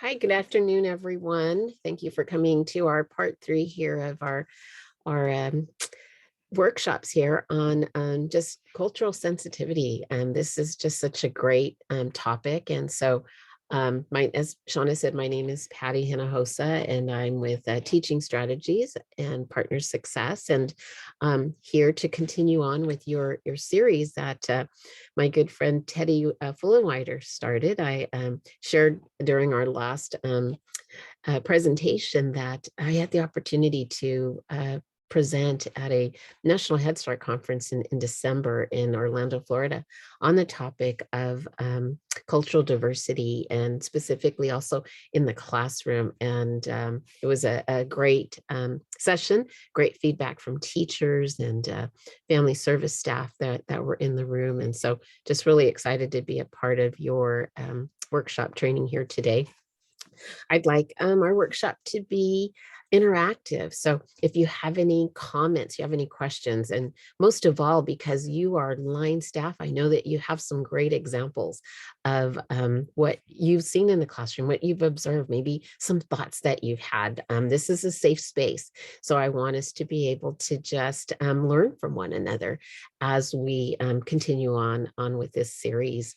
Hi, good afternoon, everyone. Thank you for coming to our part three here of our workshops here on just cultural sensitivity. This is just such a great topic. And so as Shauna said, my name is Patty Hinojosa, and I'm with Teaching Strategies and Partner Success, and here to continue on with your series that my good friend Teddy Fullenwider started. I shared during our last presentation that I had the opportunity to present at a National Head Start conference in December in Orlando, Florida, on the topic of cultural diversity, and specifically also in the classroom. And it was a great session, great feedback from teachers and family service staff that were in the room. And so just really excited to be a part of your workshop training here today. I'd like our workshop to be interactive. So if you have any comments, you have any questions, and most of all, because you are line staff, I know that you have some great examples of what you've seen in the classroom, what you've observed, maybe some thoughts that you've had. This is a safe space. So I want us to be able to just learn from one another as we continue on with this series.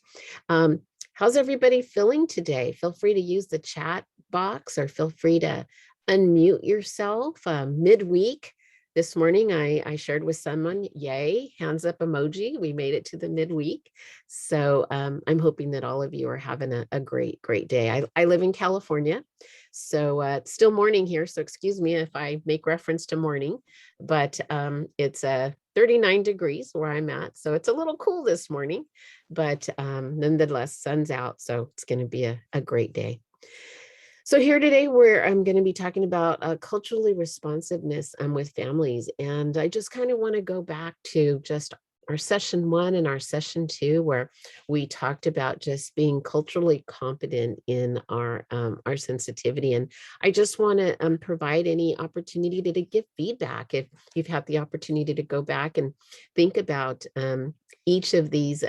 How's everybody feeling today? Feel free to use the chat box or feel free to unmute yourself. Midweek this morning, I shared with someone, yay, hands up emoji. We made it to the midweek. So I'm hoping that all of you are having a great day. I live in California, so it's still morning here. So excuse me if I make reference to morning, but it's 39 degrees where I'm at. So it's a little cool this morning, but nonetheless, sun's out. So it's going to be a great day. So here today, I'm going to be talking about culturally responsiveness with families. And I just kind of want to go back to just our session 1 and our session 2, where we talked about just being culturally competent in our sensitivity. And I just want to provide any opportunity to give feedback if you've had the opportunity to go back and think about each of these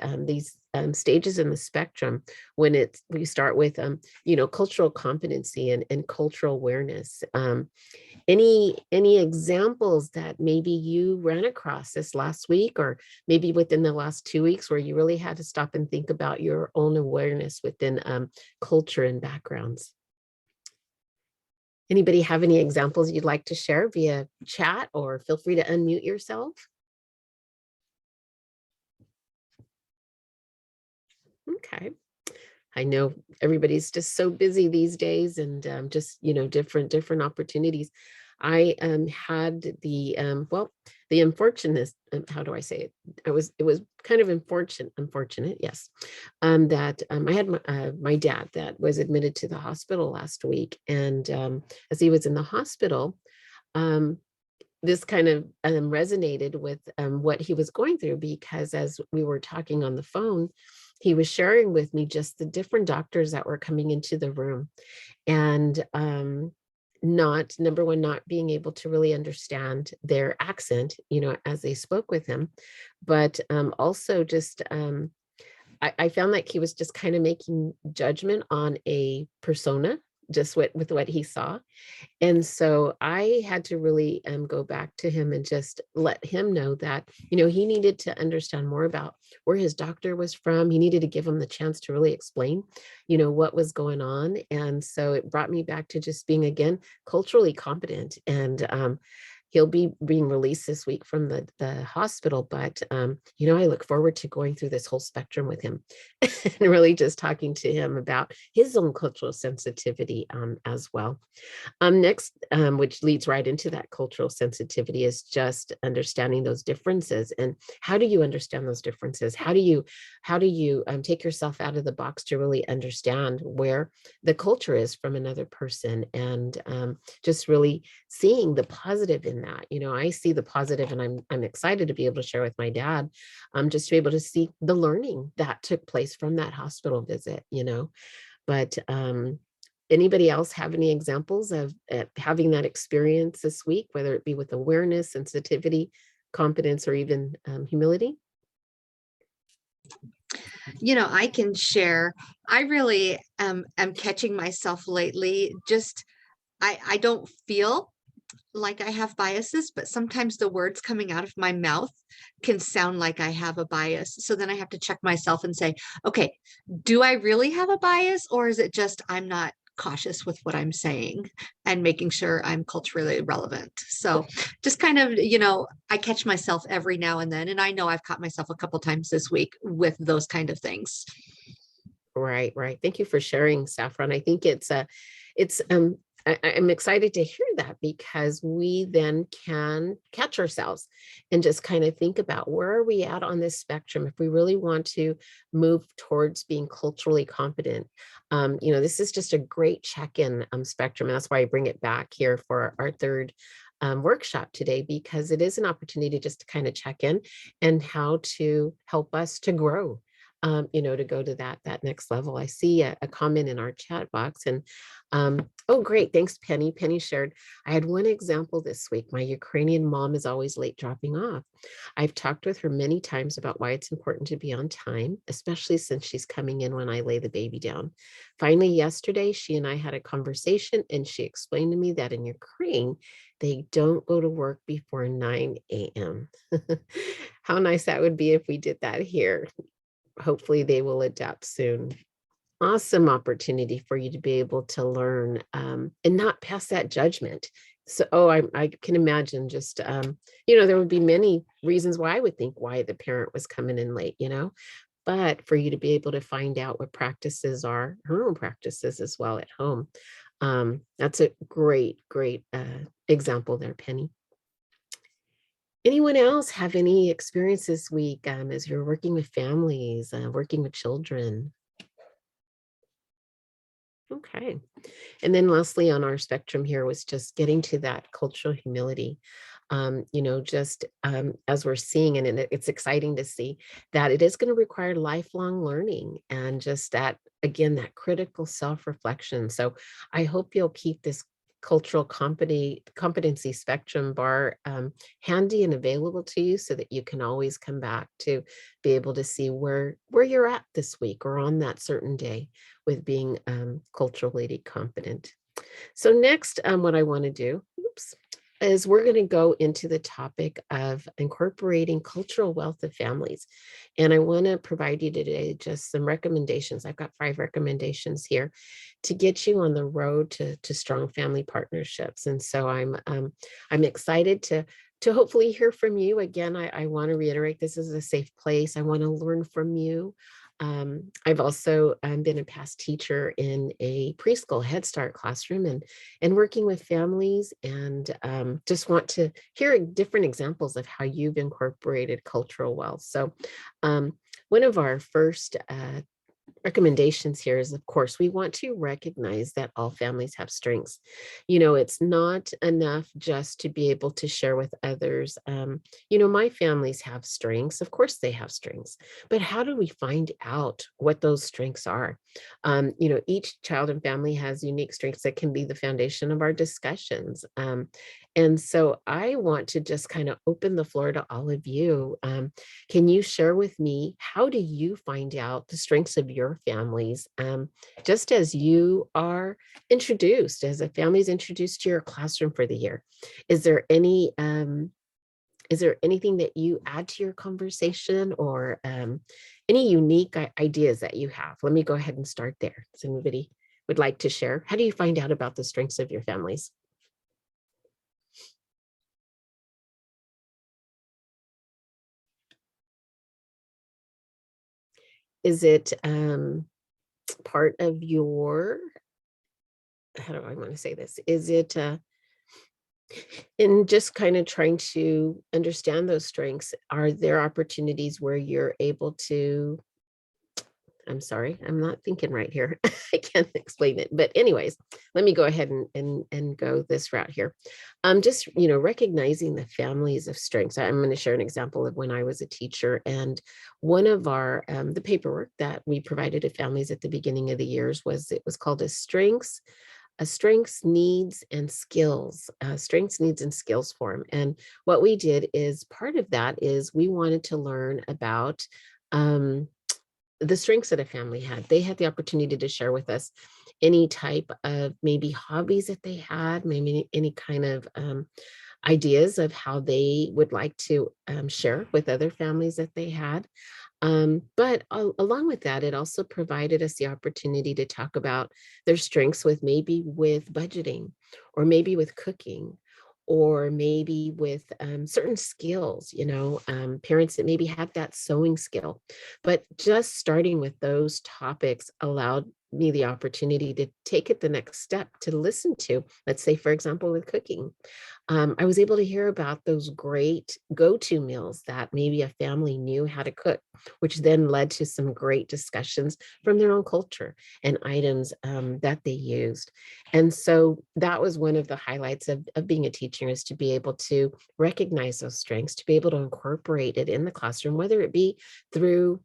stages in the spectrum. When we start with cultural competency and cultural awareness. Any examples that maybe you ran across this last week, or maybe within the last 2 weeks, where you really had to stop and think about your own awareness within culture and backgrounds? Anybody have any examples you'd like to share via chat, or feel free to unmute yourself? Okay. I know everybody's just so busy these days, and just different opportunities. I had the the unfortunate, how do I say it? It was kind of unfortunate, yes, that I had my dad that was admitted to the hospital last week, and as he was in the hospital, um, this kind of resonated with what he was going through, because as we were talking on the phone, he was sharing with me just the different doctors that were coming into the room, and not number one, not being able to really understand their accent, as they spoke with him, but also just I found like he was just kind of making judgment on a persona, just with what he saw. And so I had to really go back to him and just let him know that, he needed to understand more about where his doctor was from. He needed to give him the chance to really explain, what was going on. And so it brought me back to just being, again, culturally competent. And he'll be being released this week from the hospital. But, I look forward to going through this whole spectrum with him and really just talking to him about his own cultural sensitivity as well. Next, which leads right into that cultural sensitivity, is just understanding those differences. And how do you understand those differences? How do you take yourself out of the box to really understand where the culture is from another person, and just really seeing the positive in that? I see the positive, and I'm excited to be able to share with my dad, just to be able to see the learning that took place from that hospital visit. But anybody else have any examples of having that experience this week, whether it be with awareness, sensitivity, competence, or even humility? I can share. I really am catching myself lately. Just I don't feel like I have biases, but sometimes the words coming out of my mouth can sound like I have a bias. So then I have to check myself and say, okay, do I really have a bias, or is it just I'm not cautious with what I'm saying and making sure I'm culturally relevant? So just kind of, I catch myself every now and then, and I know I've caught myself a couple times this week with those kind of things. Right, right. Thank you for sharing, Saffron. I think it's I'm excited to hear that because we then can catch ourselves and just kind of think about where are we at on this spectrum if we really want to move towards being culturally competent. This is just a great check-in spectrum, and that's why I bring it back here for our third workshop today, because it is an opportunity just to kind of check in and how to help us to grow, to go to that next level. I see a comment in our chat box, and oh, great. Thanks, Penny. Penny shared, I had one example this week. My Ukrainian mom is always late dropping off. I've talked with her many times about why it's important to be on time, especially since she's coming in when I lay the baby down. Finally, yesterday, she and I had a conversation, and she explained to me that in Ukraine, they don't go to work before 9 a.m. How nice that would be if we did that here. Hopefully they will adapt soon. Awesome opportunity for you to be able to learn, and not pass that judgment. So, I can imagine just, there would be many reasons why I would think why the parent was coming in late, but for you to be able to find out what practices are, her own practices as well at home. That's a great, great example there, Penny. Anyone else have any experience this week as you're working with families, working with children? Okay. And then lastly on our spectrum here was just getting to that cultural humility. Just as we're seeing, and it's exciting to see that it is going to require lifelong learning and just that, again, that critical self-reflection. So I hope you'll keep this cultural competency spectrum bar handy and available to you so that you can always come back to be able to see where you're at this week or on that certain day with being culturally competent. So next, what I want to do, is we're going to go into the topic of incorporating cultural wealth of families. And I want to provide you today just some recommendations. I've got 5 recommendations here to get you on the road to strong family partnerships. And so I'm excited to hopefully hear from you. Again, I want to reiterate, this is a safe place. I want to learn from you. I've also been a past teacher in a preschool Head Start classroom and working with families, and just want to hear different examples of how you've incorporated cultural wealth. So one of our first recommendations here is, of course, we want to recognize that all families have strengths. It's not enough just to be able to share with others. My families have strengths. Of course, they have strengths, but how do we find out what those strengths are? Each child and family has unique strengths that can be the foundation of our discussions. And so I want to just kind of open the floor to all of you. Can you share with me, how do you find out the strengths of your families, just as you are introduced, as a family is introduced to your classroom for the year? Is there anything that you add to your conversation, or any unique ideas that you have? Let me go ahead and start there. Does anybody would like to share? How do you find out about the strengths of your families? Is it part of your, how do I want to say this? Is it in just kind of trying to understand those strengths? Are there opportunities where you're able to, I'm sorry, I'm not thinking right here. I can't explain it. But anyways, let me go ahead and go this route here. Just, recognizing the families of strengths. I'm going to share an example of when I was a teacher, and one of our, the paperwork that we provided to families at the beginning of the years it was called a strengths, needs, and skills, strengths, needs, and skills form. And what we did is, part of that is we wanted to learn about, um, the strengths that a family had. They had the opportunity to share with us any type of maybe hobbies that they had, maybe any kind of ideas of how they would like to share with other families that they had. But along with that, it also provided us the opportunity to talk about their strengths with maybe with budgeting, or maybe with cooking, or maybe with certain skills, parents that maybe had that sewing skill. But just starting with those topics allowed me the opportunity to take it the next step to listen to, let's say, for example, with cooking. I was able to hear about those great go-to meals that maybe a family knew how to cook, which then led to some great discussions from their own culture and items that they used. And so that was one of the highlights of being a teacher, is to be able to recognize those strengths, to be able to incorporate it in the classroom, whether it be through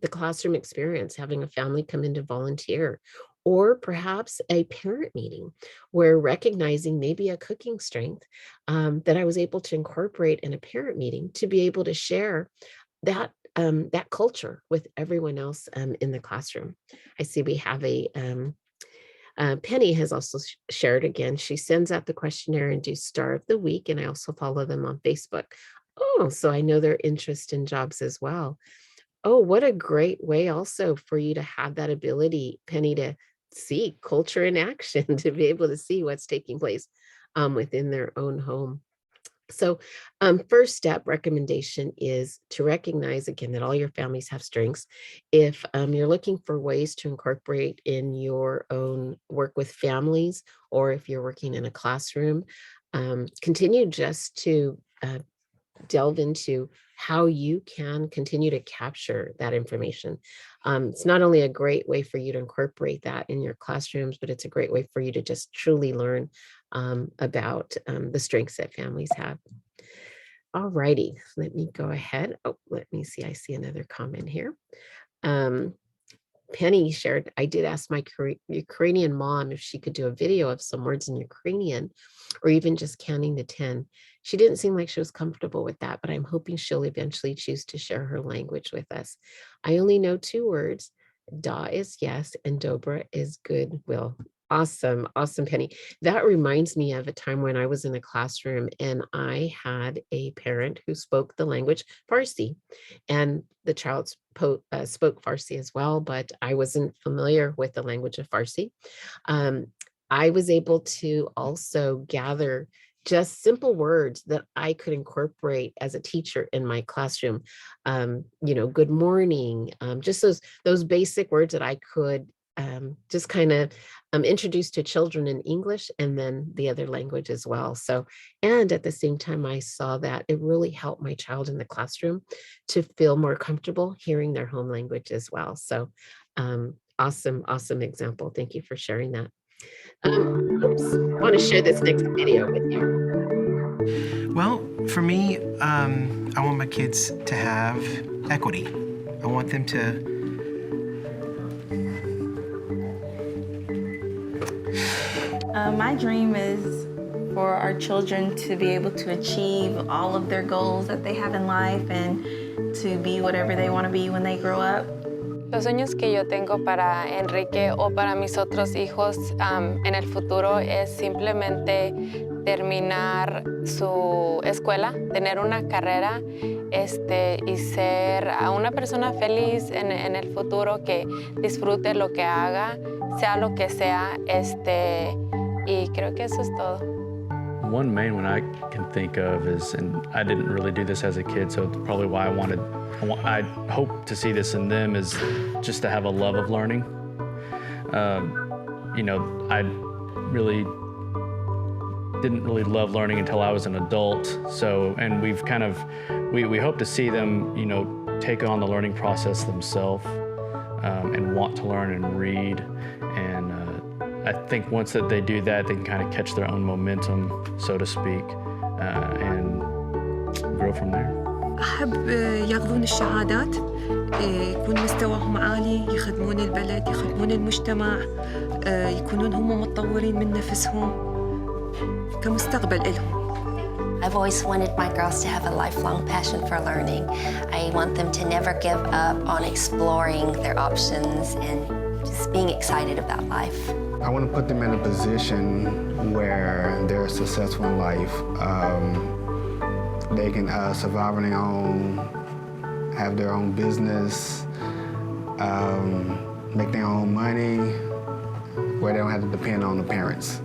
the classroom experience, having a family come in to volunteer, or perhaps a parent meeting where recognizing maybe a cooking strength that I was able to incorporate in a parent meeting to be able to share that culture with everyone else in the classroom. I see we have Penny has also shared again. She sends out the questionnaire and do Star of the Week, and I also follow them on Facebook. Oh, so I know their interest in jobs as well. Oh, what a great way also for you to have that ability, Penny, to see culture in action, to be able to see what's taking place within their own home. So, first step recommendation is to recognize again that all your families have strengths. If you're looking for ways to incorporate in your own work with families, or if you're working in a classroom, continue just to delve into how you can continue to capture that information. It's not only a great way for you to incorporate that in your classrooms, but it's a great way for you to just truly learn about the strengths that families have. All righty, let me go ahead. Oh, let me see. I see another comment here. Um, Penny shared, I did ask my Ukrainian mom if she could do a video of some words in Ukrainian, or even just counting to 10. She didn't seem like she was comfortable with that, but I'm hoping she'll eventually choose to share her language with us. I only know 2 words. Da is yes, and Dobra is goodwill. Awesome, awesome, Penny. That reminds me of a time when I was in a classroom and I had a parent who spoke the language Farsi, and the child spoke Farsi as well, but I wasn't familiar with the language of Farsi. Um, I was able to also gather just simple words that I could incorporate as a teacher in my classroom. Good morning, just those basic words that I could just kind of introduce to children in English and then the other language as well. So, and at the same time, I saw that it really helped my child in the classroom to feel more comfortable hearing their home language as well. So, awesome, awesome example. Thank you for sharing that. Oops, I want to share this next video with you. Well, for me, I want my kids to have equity. I want them to my dream is for our children to be able to achieve all of their goals that they have in life and to be whatever they want to be when they grow up. Los sueños que yo tengo para Enrique o para mis otros hijos en el futuro es simplemente terminar su escuela, tener una carrera y ser una persona feliz en el futuro, que disfrute lo que haga, sea lo que sea, y creo que eso es todo. One main one I can think of is, and I didn't really do this as a kid, so it's probably why I hope to see this in them, is just to have a love of learning. I really didn't really love learning until I was an adult. So, and we hope to see them, take on the learning process themselves and want to learn and read. And I think once that they do that, they can kind of catch their own momentum, so to speak, and grow from there. أحب ياخذون الشهادات، يكون مستواهم عالي، يخدمون البلد، يخدمون المجتمع، يكونون هم متطورين من نفسهم كمستقبل إلهم. I've always wanted my girls to have a lifelong passion for learning. I want them to never give up on exploring their options and just being excited about life. I want to put them in a position where they're successful in life. They can survive on their own, have their own business, make their own money, where they don't have to depend on the parents.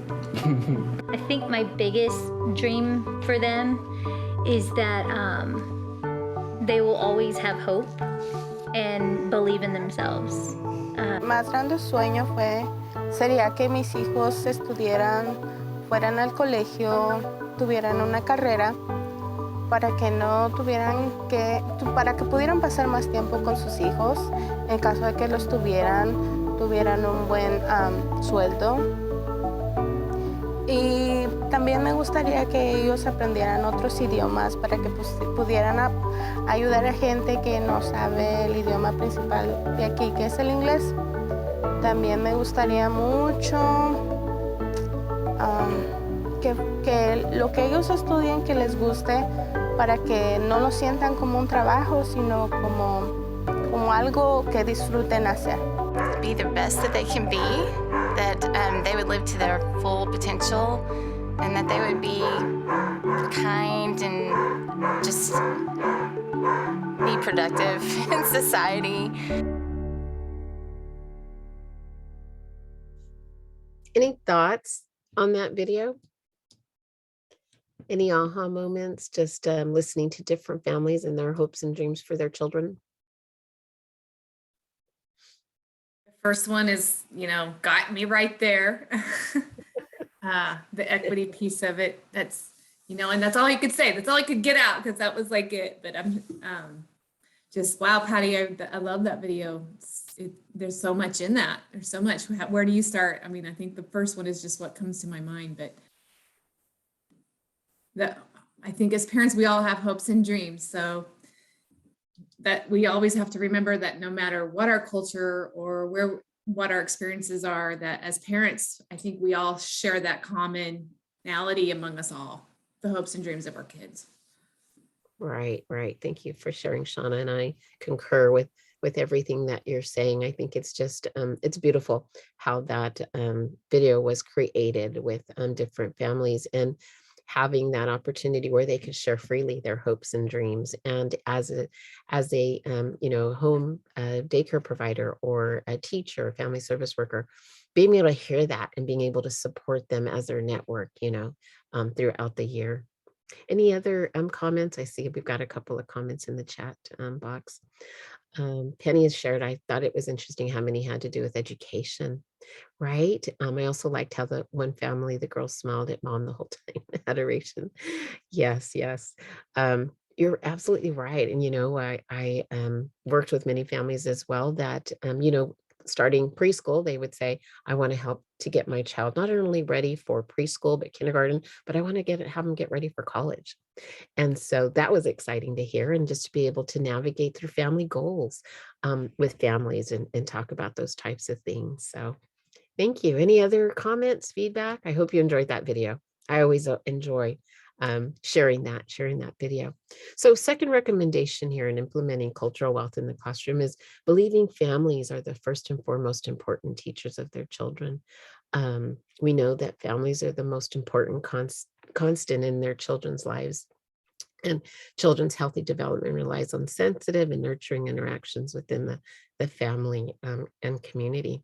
I think my biggest dream for them is that they will always have hope and believe in themselves. Más grande sueño sería que mis hijos estudiaran, fueran al colegio, tuvieran una carrera, para que no tuvieran para que pudieran pasar más tiempo con sus hijos, en caso de que los tuvieran un buen sueldo. Y también me gustaría que ellos aprendieran otros idiomas para que pudieran ayudar a gente que no sabe el idioma principal de aquí, que es el inglés. También me gustaría mucho que lo que ellos estudien que les guste, para que no lo sientan como un trabajo, sino como algo que disfruten hacer. Be the best that they can be, that they would live to their full potential, and that they would be kind and just be productive in society. Any thoughts on that video? Any aha moments, just listening to different families and their hopes and dreams for their children? The first one is, got me right there. The equity piece of it, that's, and that's all you could say. That's all I could get out, because that was like it. But I'm just, wow, Patty, I love that video. There's so much in that. There's so much. Where do you start? I mean, I think the first one is just what comes to my mind, but that I think as parents, we all have hopes and dreams. So that we always have to remember that no matter what our culture or what our experiences are, that as parents, I think we all share that commonality among us all, the hopes and dreams of our kids. Right. Thank you for sharing, Shauna. And I concur with everything that you're saying. I think it's just, it's beautiful how that video was created with different families and having that opportunity where they could share freely their hopes and dreams. And as a home daycare provider or a teacher, family service worker, being able to hear that and being able to support them as their network, throughout the year. Any other comments? I see we've got a couple of comments in the chat box. Penny has shared, I thought it was interesting how many had to do with education, right? I also liked how the one family, the girls smiled at mom the whole time. Adoration. Yes. You're absolutely right. And, I worked with many families as well that, starting preschool, they would say, I want to help to get my child not only ready for preschool, but kindergarten, but I want to have them get ready for college. And so that was exciting to hear, and just to be able to navigate through family goals with families and talk about those types of things. So thank you. Any other comments, feedback? I hope you enjoyed that video. I always enjoy sharing that video. So second recommendation here in implementing cultural wealth in the classroom is believing families are the first and foremost important teachers of their children. We know that families are the most important constant in their children's lives. And children's healthy development relies on sensitive and nurturing interactions within the family and community.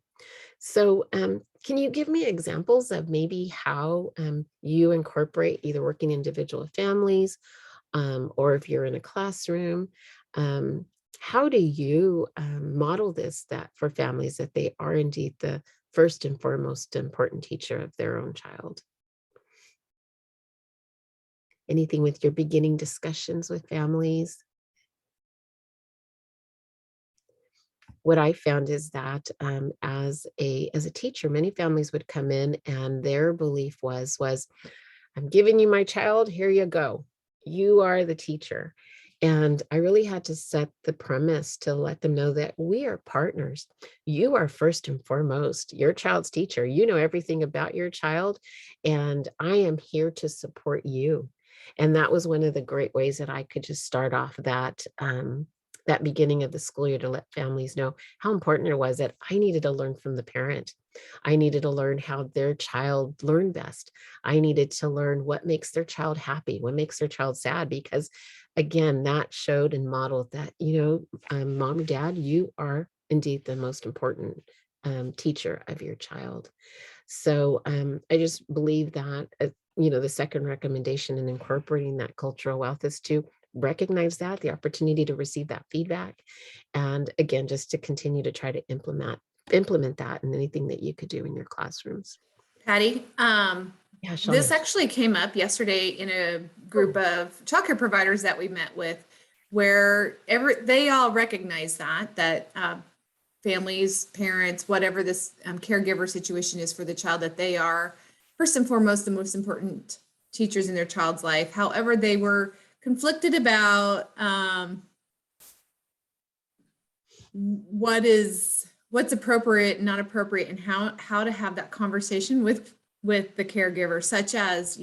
So can you give me examples of maybe how you incorporate either working individual families or if you're in a classroom, how do you model this that for families that they are indeed the first and foremost important teacher of their own child? Anything with your beginning discussions with families? What I found is that as a teacher, many families would come in and their belief was, I'm giving you my child, here you go. You are the teacher. And I really had to set the premise to let them know that we are partners. You are first and foremost your child's teacher. You know everything about your child, and I am here to support you. And that was one of the great ways that I could just start off that beginning of the school year to let families know how important it was that I needed to learn from the parent. I needed to learn how their child learned best. I needed to learn what makes their child happy, what makes their child sad, because again, that showed and modeled that, mom and dad, you are indeed the most important teacher of your child. So I just believe that, the second recommendation in incorporating that cultural wealth is to recognize that, the opportunity to receive that feedback. And again, just to continue to try to implement that in anything that you could do in your classrooms. Patty, Yeah, this Shauna. actually came up yesterday in a group of childcare providers that we met with, where they all recognize that families, parents, whatever this caregiver situation is for the child, that they are first and foremost the most important teachers in their child's life. However, they were conflicted about what's appropriate and not appropriate, and how to have that conversation with the caregiver, such as,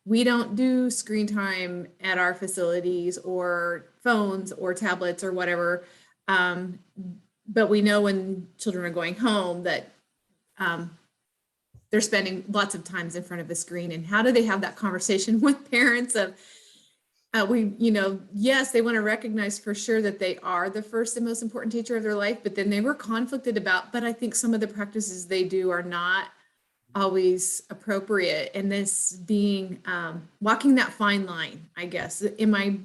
we don't do screen time at our facilities, or phones or tablets or whatever. But we know when children are going home that they're spending lots of times in front of the screen. And how do they have that conversation with parents of, yes, they want to recognize for sure that they are the first and most important teacher of their life, but then they were conflicted about, but I think some of the practices they do are not always appropriate. And this being walking that fine line, I guess. Am I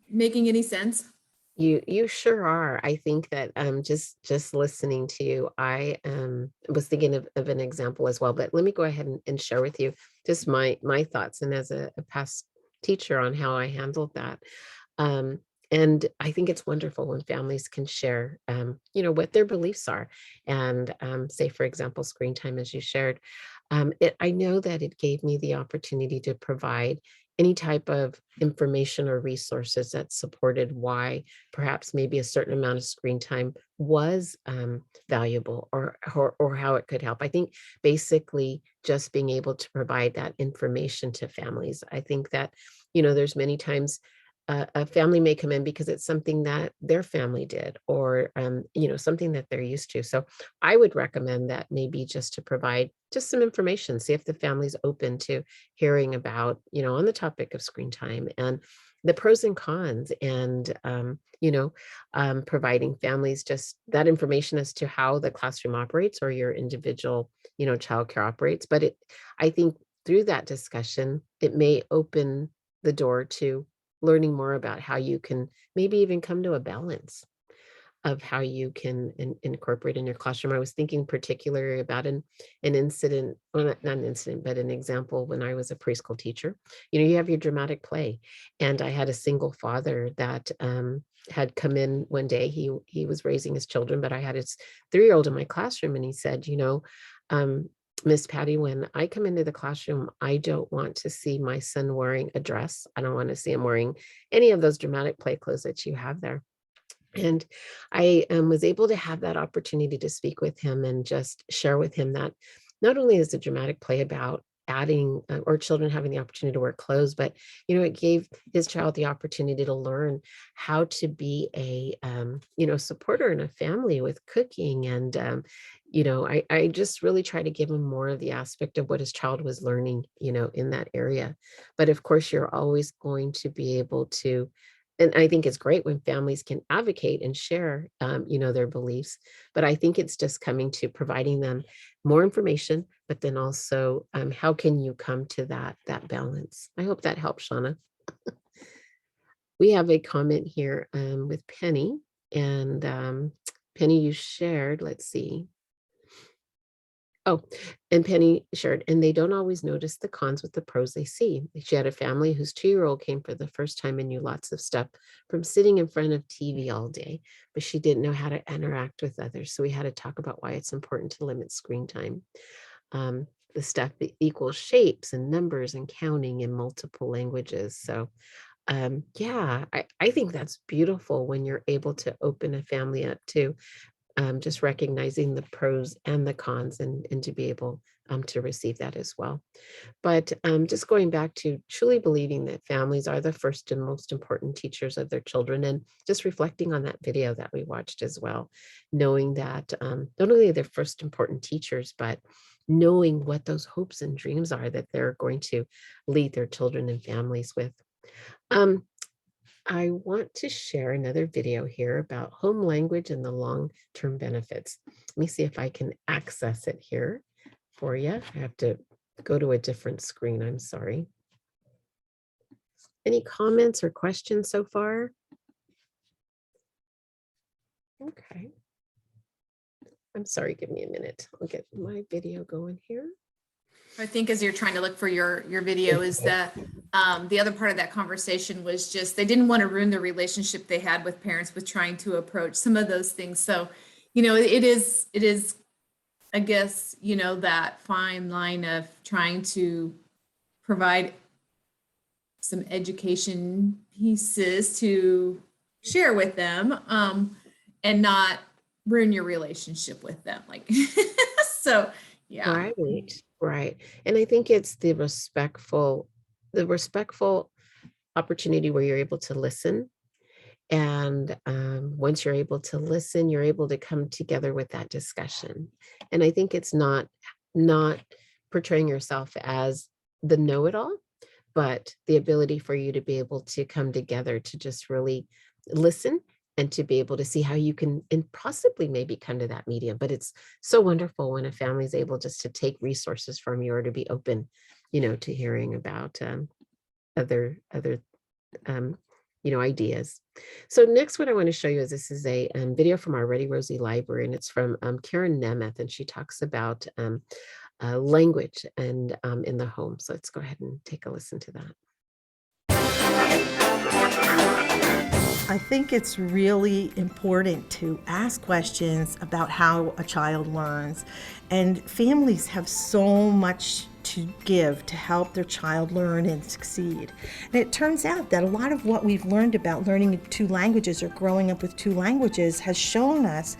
making any sense? You sure are. I think that just listening to you, I was thinking of an example as well. But let me go ahead and share with you just my thoughts, and as a past teacher, on how I handled that. And I think it's wonderful when families can share, what their beliefs are, and say, for example, screen time, as you shared. I know that it gave me the opportunity to provide any type of information or resources that supported why perhaps maybe a certain amount of screen time was valuable, or how it could help. I think basically just being able to provide that information to families. I think that, there's many times a family may come in because it's something that their family did, or something that they're used to. So I would recommend that maybe just to provide just some information, see if the family's open to hearing about, on the topic of screen time and the pros and cons, and providing families just that information as to how the classroom operates, or your individual childcare operates. But I think through that discussion, it may open the door to learning more about how you can maybe even come to a balance of how you can incorporate in your classroom. I was thinking particularly about an incident, well, not an incident, but an example when I was a preschool teacher. You have your dramatic play, and I had a single father that had come in one day. He was raising his children, but I had his 3-year-old in my classroom, and he said, Miss Patty, when I come into the classroom, I don't want to see my son wearing a dress. I don't want to see him wearing any of those dramatic play clothes that you have there. And I was able to have that opportunity to speak with him and just share with him that not only is the dramatic play about adding or children having the opportunity to wear clothes, but it gave his child the opportunity to learn how to be a supporter in a family with cooking. And I just really try to give him more of the aspect of what his child was learning in that area. But of course, you're always going to be able to, and I think it's great when families can advocate and share their beliefs. But I think it's just coming to providing them more information, but then also how can you come to that balance. I hope that helps, Shauna. We have a comment here with Penny, and Penny, you shared, let's see. Oh, and Penny shared, and they don't always notice the cons with the pros they see. She had a family whose 2-year-old came for the first time and knew lots of stuff from sitting in front of TV all day, but she didn't know how to interact with others. So we had to talk about why it's important to limit screen time. The stuff that equals shapes and numbers and counting in multiple languages. So I think that's beautiful when you're able to open a family up to just recognizing the pros and the cons and to be able to receive that as well. But just going back to truly believing that families are the first and most important teachers of their children, and just reflecting on that video that we watched as well, knowing that not only are they first important teachers, but knowing what those hopes and dreams are that they're going to lead their children and families with. I want to share another video here about home language and the long-term benefits. Let me see if I can access it here for you. I have to go to a different screen. I'm sorry. Any comments or questions so far? Okay. I'm sorry, give me a minute. I'll get my video going here. I think as you're trying to look for your video is that the other part of that conversation was just they didn't want to ruin the relationship they had with parents with trying to approach some of those things. So, you know, it is, I guess, you know, that fine line of trying to provide some education pieces to share with them and not ruin your relationship with them. Like, so, yeah. Right. And I think it's the respectful opportunity where you're able to listen. And once you're able to listen, you're able to come together with that discussion. And I think it's not portraying yourself as the know-it-all, but the ability for you to be able to come together to just really listen and to be able to see how you can and possibly maybe come to that medium. But it's so wonderful when a family is able just to take resources from you or to be open, you know, to hearing about other you know, ideas. So next, what I want to show you is this is a video from our Ready Rosie library, and it's from Karen Nemeth, and she talks about language and in the home. So let's go ahead and take a listen to that. I think it's really important to ask questions about how a child learns, and families have so much to give to help their child learn and succeed. And it turns out that a lot of what we've learned about learning two languages or growing up with two languages has shown us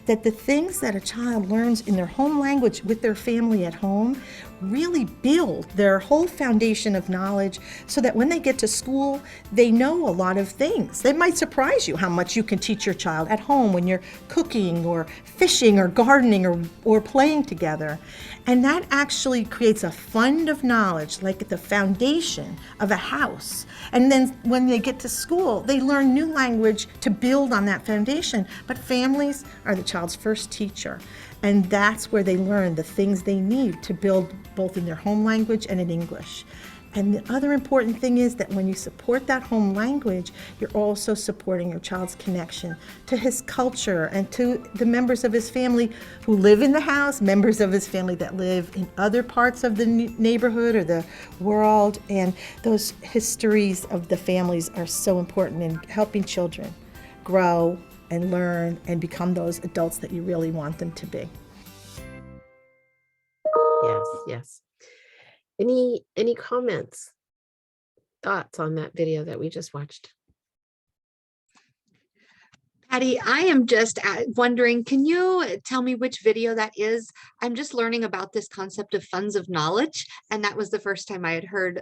that the things that a child learns in their home language with their family at home really build their whole foundation of knowledge so that when they get to school, they know a lot of things. It might surprise you how much you can teach your child at home when you're cooking or fishing or gardening or playing together. And that actually creates a fund of knowledge, like the foundation of a house. And then when they get to school, they learn new language to build on that foundation. But families are the child's first teacher. And that's where they learn the things they need to build both in their home language and in English. And the other important thing is that when you support that home language, you're also supporting your child's connection to his culture and to the members of his family who live in the house, members of his family that live in other parts of the neighborhood or the world. And those histories of the families are so important in helping children grow and learn and become those adults that you really want them to be. Yes. Any comments, thoughts on that video that we just watched? Patty, I am just wondering, can you tell me which video that is? I'm just learning about this concept of funds of knowledge, and that was the first time I had heard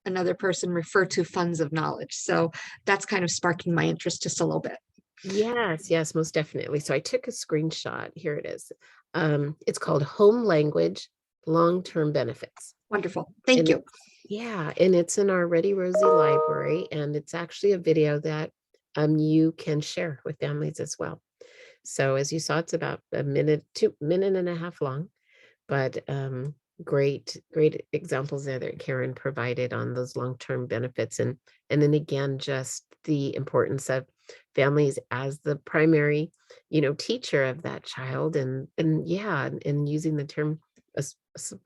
another person refer to funds of knowledge. So that's kind of sparking my interest just a little bit. Yes, most definitely. So I took a screenshot. Here it is. It's called Home Language Long-Term Benefits. Wonderful. Thank you. Yeah, and it's in our Ready Rosie library, and it's actually a video that you can share with families as well. So as you saw, it's about a minute and a half long, but great examples there that Karen provided on those long-term benefits, and then again, just the importance of families as the primary, you know, teacher of that child, and using the term,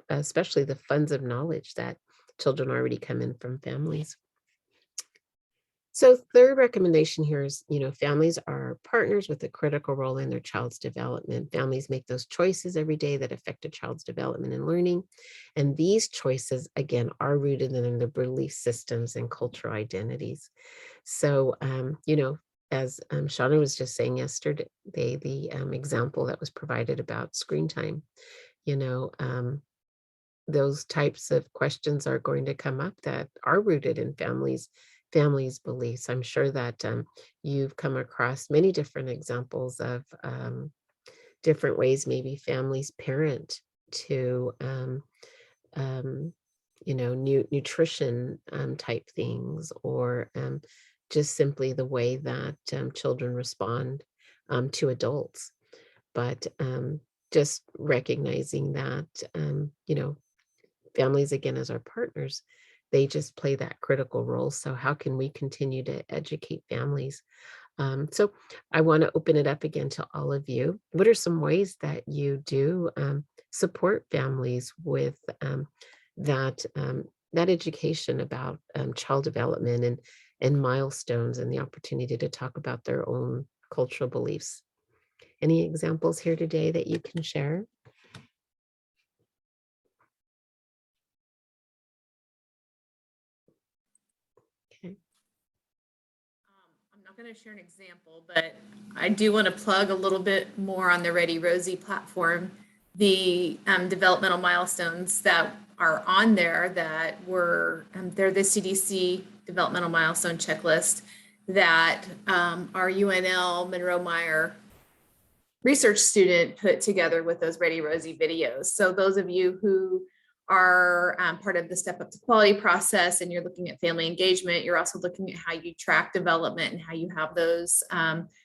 especially the funds of knowledge that children already come in from families. So third recommendation here is, you know, families are partners with a critical role in their child's development. Families make those choices every day that affect a child's development and learning. And these choices, again, are rooted in their belief systems and cultural identities. So, you know, as Shauna was just saying yesterday, the example that was provided about screen time, you know, those types of questions are going to come up that are rooted in families' beliefs. I'm sure that you've come across many different examples of different ways maybe families parent to you know, nutrition type things, or just simply the way that children respond to adults. But just recognizing that, you know, families, again, as our partners, they just play that critical role. So how can we continue to educate families? So I want to open it up again to all of you. What are some ways that you do support families with that that education about child development and milestones, and the opportunity to talk about their own cultural beliefs? Any examples here today that you can share? Okay. I'm not going to share an example, but I do want to plug a little bit more on the Ready Rosie platform. The developmental milestones that are on there that were, they're the CDC developmental milestone checklist that our UNL Monroe Meyer research student put together with those Ready Rosie videos. So those of you who are part of the Step Up to Quality process and you're looking at family engagement, you're also looking at how you track development and how you have those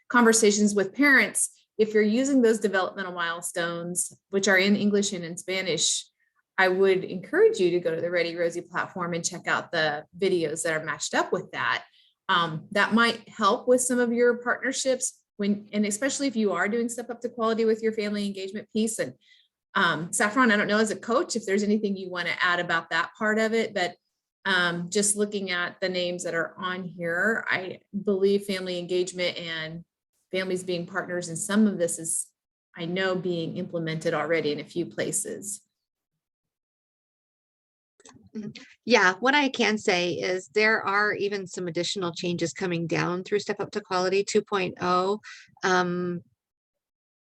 conversations with parents. If you're using those developmental milestones, which are in English and in Spanish, I would encourage you to go to the Ready Rosie platform and check out the videos that are matched up with that. That might help with some of your partnerships and especially if you are doing Step Up to Quality with your family engagement piece. And Saffron, I don't know, as a coach, if there's anything you want to add about that part of it, but just looking at the names that are on here, I believe family engagement and families being partners in some of this is, I know, being implemented already in a few places. Yeah, what I can say is there are even some additional changes coming down through Step Up to Quality 2.0.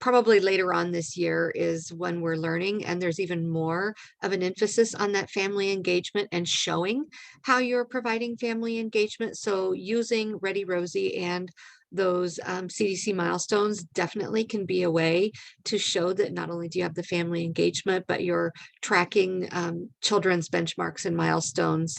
Probably later on this year is when we're learning, and there's even more of an emphasis on that family engagement and showing how you're providing family engagement. So using Ready Rosie and those CDC milestones definitely can be a way to show that not only do you have the family engagement, but you're tracking children's benchmarks and milestones.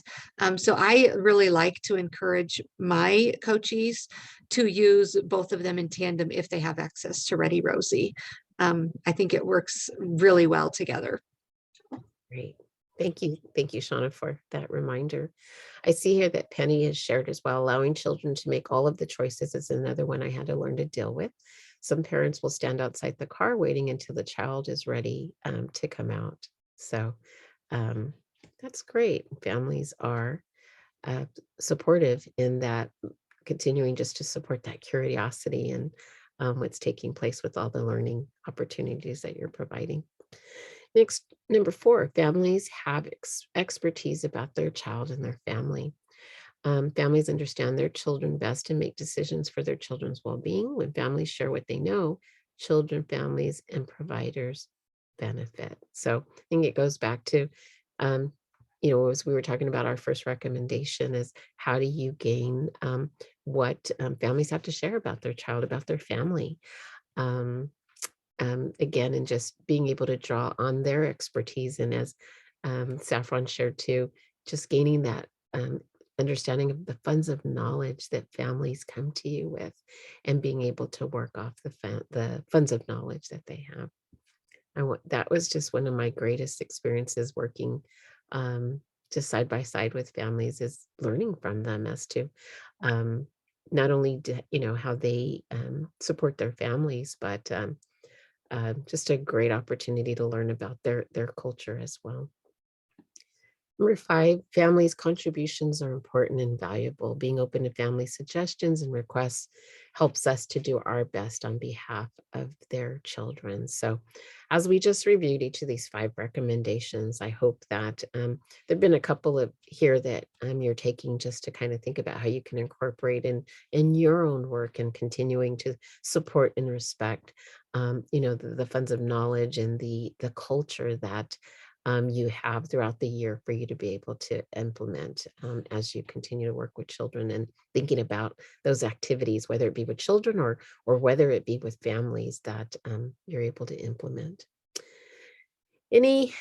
So I really like to encourage my coachees to use both of them in tandem if they have access to Ready Rosie. I think it works really well together. Great. Thank you. Thank you, Shauna, for that reminder. I see here that Penny has shared as well, allowing children to make all of the choices is another one I had to learn to deal with. Some parents will stand outside the car waiting until the child is ready to come out. So that's great. Families are supportive in that, continuing just to support that curiosity and what's taking place with all the learning opportunities that you're providing. Next, number 4, families have expertise about their child and their family. Families understand their children best and make decisions for their children's well-being. When families share what they know, children, families, and providers benefit. So I think it goes back to, you know, as we were talking about, our first recommendation is how do you gain what families have to share about their child, about their family. Again, and just being able to draw on their expertise. And as Saffron shared too, just gaining that understanding of the funds of knowledge that families come to you with, and being able to work off the funds of knowledge that they have. That was just one of my greatest experiences working just side by side with families, is learning from them as to not only you know, how they support their families, but just a great opportunity to learn about their culture as well. Number 5, families' contributions are important and valuable. Being open to family suggestions and requests helps us to do our best on behalf of their children. So, as we just reviewed each of these 5 recommendations, I hope that there've been a couple of here that you're taking just to kind of think about how you can incorporate in your own work and continuing to support and respect, the funds of knowledge and the culture that you have throughout the year for you to be able to implement as you continue to work with children and thinking about those activities, whether it be with children or whether it be with families that you're able to implement. Any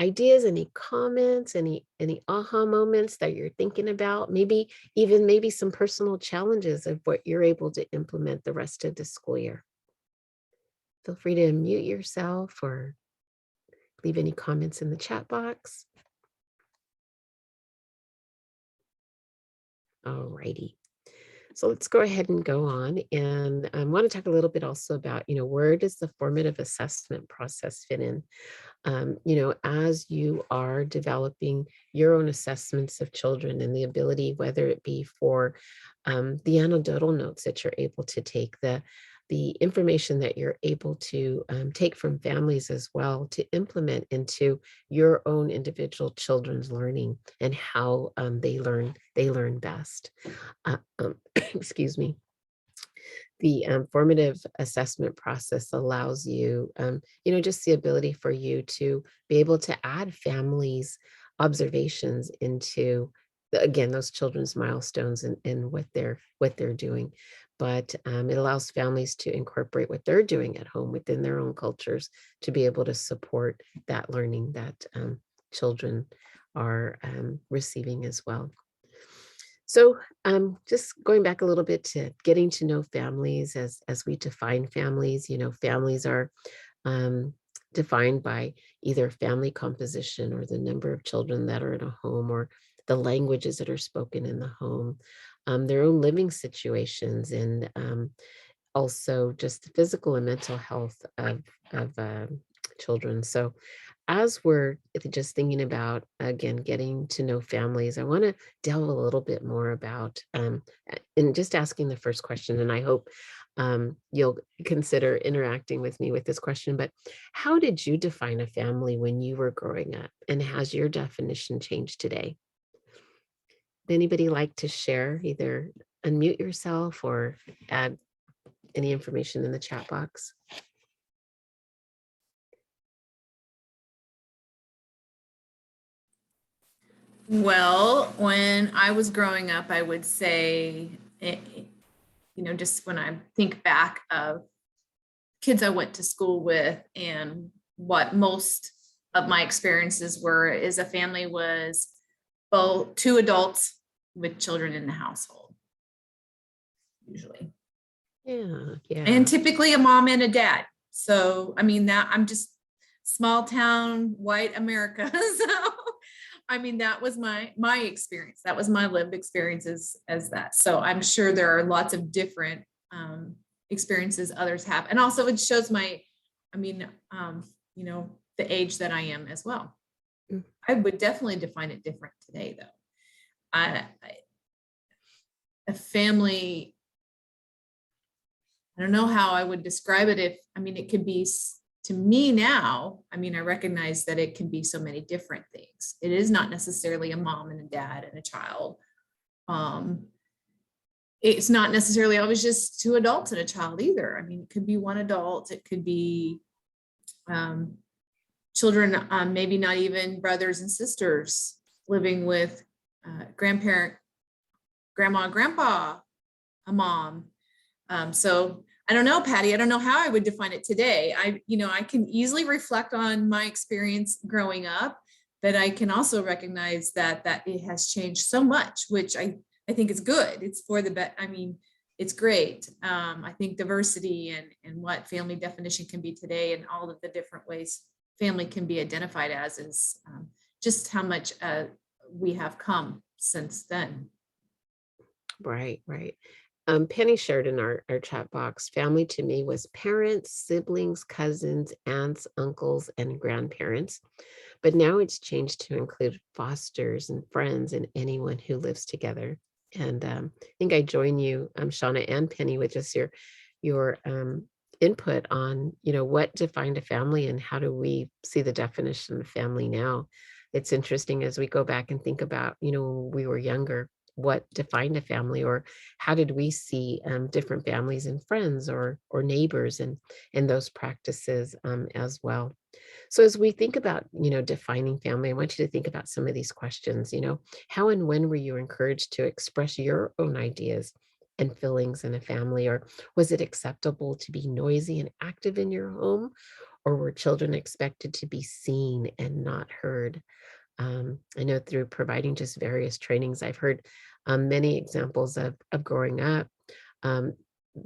ideas, any comments, any aha moments that you're thinking about? Maybe even some personal challenges of what you're able to implement the rest of the school year. Feel free to unmute yourself or leave any comments in the chat box. All righty. So let's go ahead and go on. And I want to talk a little bit also about, where does the formative assessment process fit in? As you are developing your own assessments of children and the ability, whether it be for the anecdotal notes that you're able to take, the information that you're able to take from families as well to implement into your own individual children's learning and how they learn best. Excuse me. The formative assessment process allows you, just the ability for you to be able to add families' observations into again, those children's milestones and what they're doing. But it allows families to incorporate what they're doing at home within their own cultures to be able to support that learning that children are receiving as well. So just going back a little bit to getting to know families as we define families, families are defined by either family composition or the number of children that are in a home or the languages that are spoken in the home, their own living situations, and also just the physical and mental health of children. So as we're just thinking about, again, getting to know families, I want to delve a little bit more about, and just asking the first question, and I hope you'll consider interacting with me with this question, but how did you define a family when you were growing up, and has your definition changed today? Would anybody like to share? Either unmute yourself or add any information in the chat box. Well, when I was growing up, I would say, just when I think back of kids I went to school with and what most of my experiences were, is a family was both 2 adults with children in the household, usually. Yeah. And typically a mom and a dad. So, that I'm just small town, white America. So, that was my experience. That was my lived experiences as that. So I'm sure there are lots of different experiences others have. And also it shows the age that I am as well. I would definitely define it different today though. A family, I don't know how I would describe it. It could be, to me now, I recognize that it can be so many different things. It is not necessarily a mom and a dad and a child. It's not necessarily always just 2 adults and a child either. It could be 1 adult. It could be children, maybe not even brothers and sisters living with grandma and grandpa, a mom. So I don't know, Patty, I don't know how I would define it today. I can easily reflect on my experience growing up, but I can also recognize that it has changed so much, which I think is good. It's for the best. It's great. I think diversity and what family definition can be today and all of the different ways family can be identified as is just how much we have come since then. Right. Penny shared in our chat box, family to me was parents, siblings, cousins, aunts, uncles, and grandparents. But now it's changed to include fosters and friends and anyone who lives together. And I think I join you, Shauna and Penny, with just your input on, what defined a family and how do we see the definition of family now. It's interesting as we go back and think about, when we were younger, what defined a family, or how did we see different families and friends or neighbors and those practices as well. So as we think about, defining family, I want you to think about some of these questions. How and when were you encouraged to express your own ideas and feelings in a family? Or was it acceptable to be noisy and active in your home? Or were children expected to be seen and not heard? I know through providing just various trainings, I've heard many examples of growing up. Um,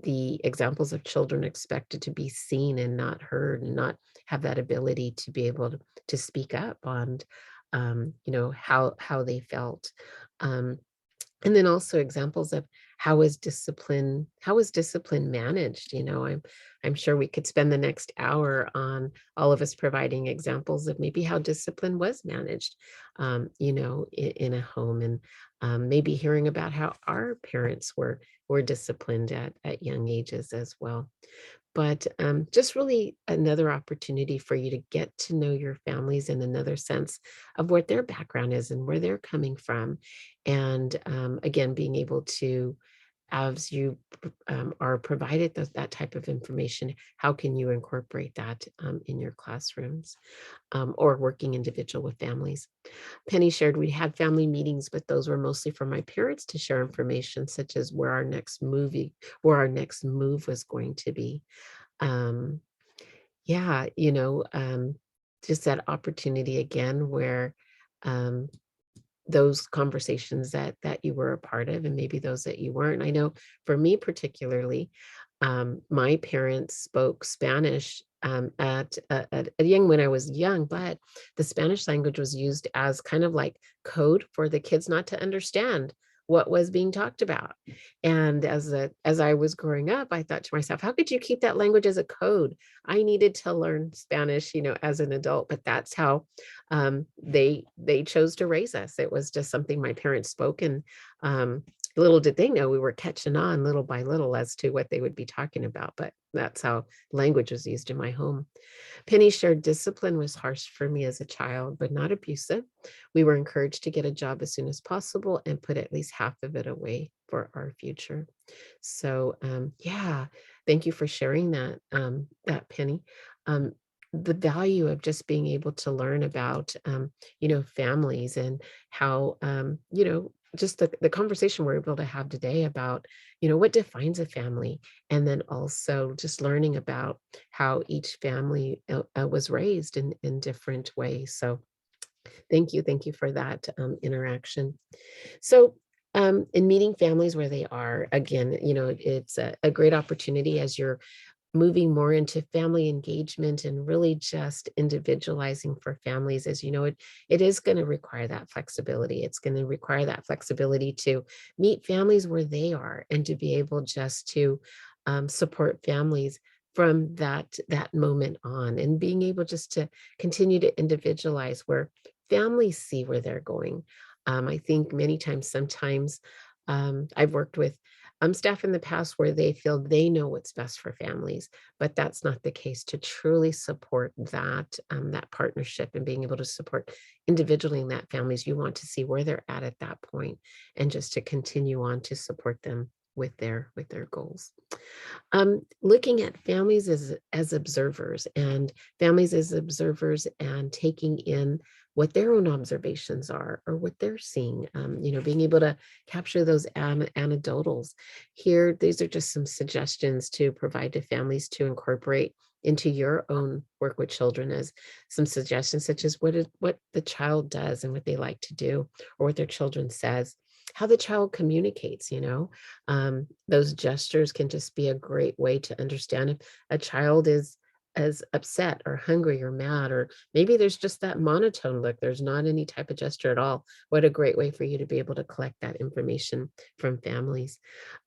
the examples of children expected to be seen and not heard, and not have that ability to be able to speak up on, how they felt. Um, and then also examples of how is discipline managed. I'm sure we could spend the next hour on all of us providing examples of maybe how discipline was managed, in a home, and maybe hearing about how our parents were disciplined at young ages as well. But just really another opportunity for you to get to know your families in another sense of what their background is and where they're coming from. And again, being able to, as you are provided that type of information, how can you incorporate that in your classrooms, or working individual with families? Penny shared we had family meetings, but those were mostly for my parents to share information, such as where our next move was going to be. Um, yeah, just that opportunity again where um, those conversations that you were a part of, and maybe those that you weren't. I know for me particularly, my parents spoke Spanish at a young when I was young, but the Spanish language was used as kind of like code for the kids not to understand what was being talked about. And as I was growing up, I thought to myself, how could you keep that language as a code? I needed to learn Spanish, as an adult, but that's how they chose to raise us. It was just something my parents spoke, and little did they know we were catching on little by little as to what they would be talking about. But that's how language was used in my home. Penny shared discipline was harsh for me as a child, but not abusive. We were encouraged to get a job as soon as possible and put at least half of it away for our future. So yeah, thank you for sharing that Penny. The value of just being able to learn about families, and how just the conversation we're able to have today about what defines a family, and then also just learning about how each family was raised in different ways. So thank you for that interaction. So in meeting families where they are, again, it's a great opportunity as you're moving more into family engagement and really just individualizing for families. As you know, it is going to require that flexibility. It's going to require that flexibility to meet families where they are, and to be able just to support families from that moment on, and being able just to continue to individualize where families see where they're going. I think sometimes I've worked with staff in the past where they feel they know what's best for families, but that's not the case. To truly support that partnership and being able to support individually in that families, you want to see where they're at that point, and just to continue on to support them with their goals. Looking at families as observers, and taking in what their own observations are, or what they're seeing, being able to capture those anecdotals. Here, these are just some suggestions to provide to families to incorporate into your own work with children, as some suggestions such as what the child does and what they like to do, or what their children says, how the child communicates. Those gestures can just be a great way to understand if a child is as upset or hungry or mad, or maybe there's just that monotone look. There's not any type of gesture at all. What a great way for you to be able to collect that information from families.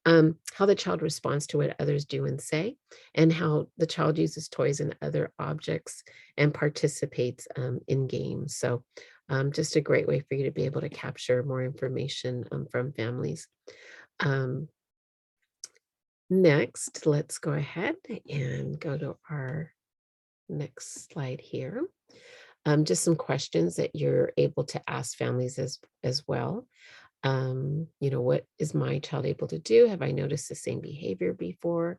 How the child responds to what others do and say, and how the child uses toys and other objects and participates in games. So just a great way for you to be able to capture more information from families. Next, let's go ahead and go to our next slide here. Just some questions that you're able to ask families as well. What is my child able to do? Have I noticed the same behavior before?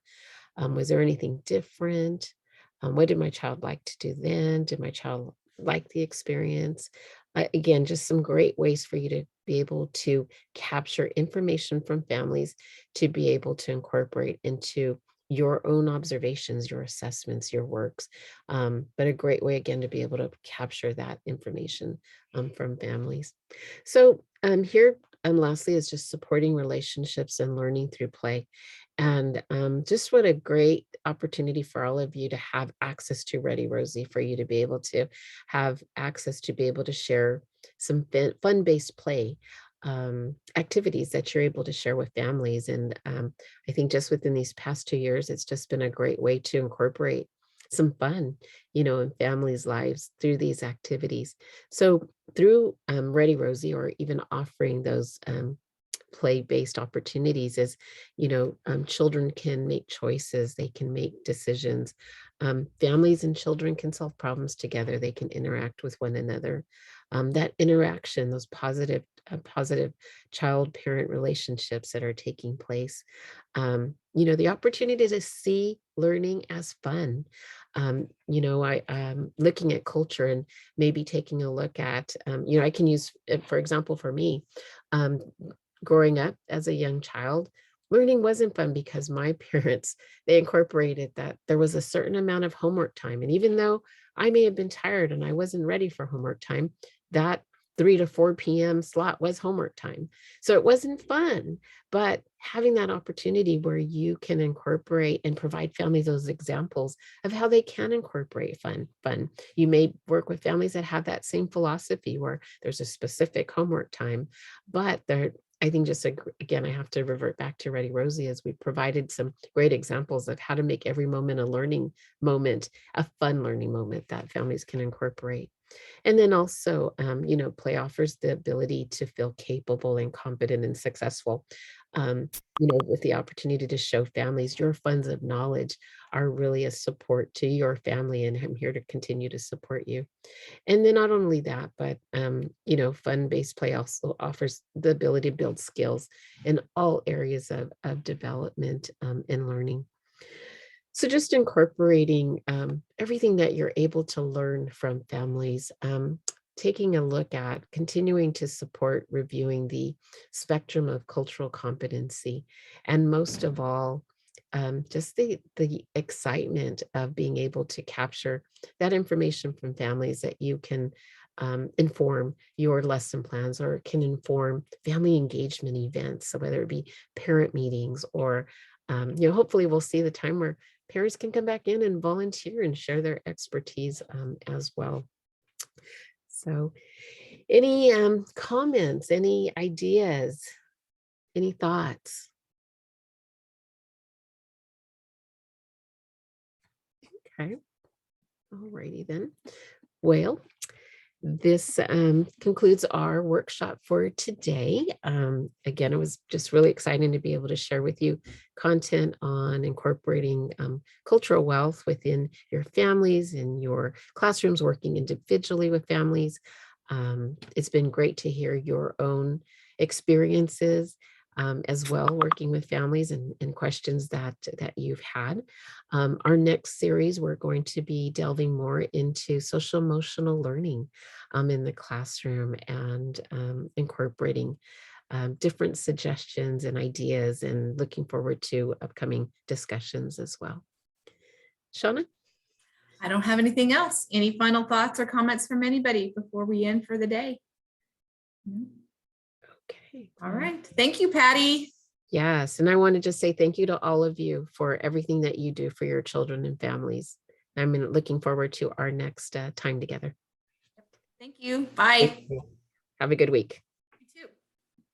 Was there anything different? What did my child like to do then? Did my child like the experience? Again, just some great ways for you to be able to capture information from families to be able to incorporate into your own observations, your assessments, your works. But a great way, again, to be able to capture that information from families. So here, lastly, is just supporting relationships and learning through play. And just what a great opportunity for all of you to have access to Ready Rosie, for you to be able to have access to be able to share some fun-based play activities that you're able to share with families. And I think just within these past 2 years, it's just been a great way to incorporate some fun, in families' lives through these activities. So through Ready Rosie, or even offering those play-based opportunities, is, children can make choices, they can make decisions. Families and children can solve problems together, they can interact with one another. That interaction, those positive child-parent relationships that are taking place. The opportunity to see learning as fun. Looking at culture and maybe taking a look at, I can use, for example, for me, growing up as a young child, learning wasn't fun because my parents, they incorporated that there was a certain amount of homework time. And even though I may have been tired and I wasn't ready for homework time, that 3 to 4 p.m. slot was homework time. So it wasn't fun, but having that opportunity where you can incorporate and provide families those examples of how they can incorporate fun. You may work with families that have that same philosophy where there's a specific homework time, but I think again, I have to revert back to Ready Rosie, as we provided some great examples of how to make every moment a learning moment, a fun learning moment that families can incorporate. And then also, play offers the ability to feel capable and competent and successful, with the opportunity to show families your funds of knowledge are really a support to your family, and I'm here to continue to support you. And then not only that, but, fun-based play also offers the ability to build skills in all areas of development and learning. So just incorporating everything that you're able to learn from families, taking a look at continuing to support reviewing the spectrum of cultural competency, and most of all, just the excitement of being able to capture that information from families that you can inform your lesson plans, or can inform family engagement events. So whether it be parent meetings, or hopefully we'll see the time where parents can come back in and volunteer and share their expertise as well. So any comments, any ideas, any thoughts? Okay, alrighty then. Well, this concludes our workshop for today. Again, it was just really exciting to be able to share with you content on incorporating cultural wealth within your families, in your classrooms, working individually with families. It's been great to hear your own experiences as well, working with families, and questions that you've had. Our next series, we're going to be delving more into social emotional learning in the classroom, and incorporating different suggestions and ideas, and looking forward to upcoming discussions as well. Shauna? I don't have anything else. Any final thoughts or comments from anybody before we end for the day? No? Okay. All right. Thank you, Patty. Yes. And I want to just say thank you to all of you for everything that you do for your children and families. I'm looking forward to our next time together. Thank you. Bye. Have a good week.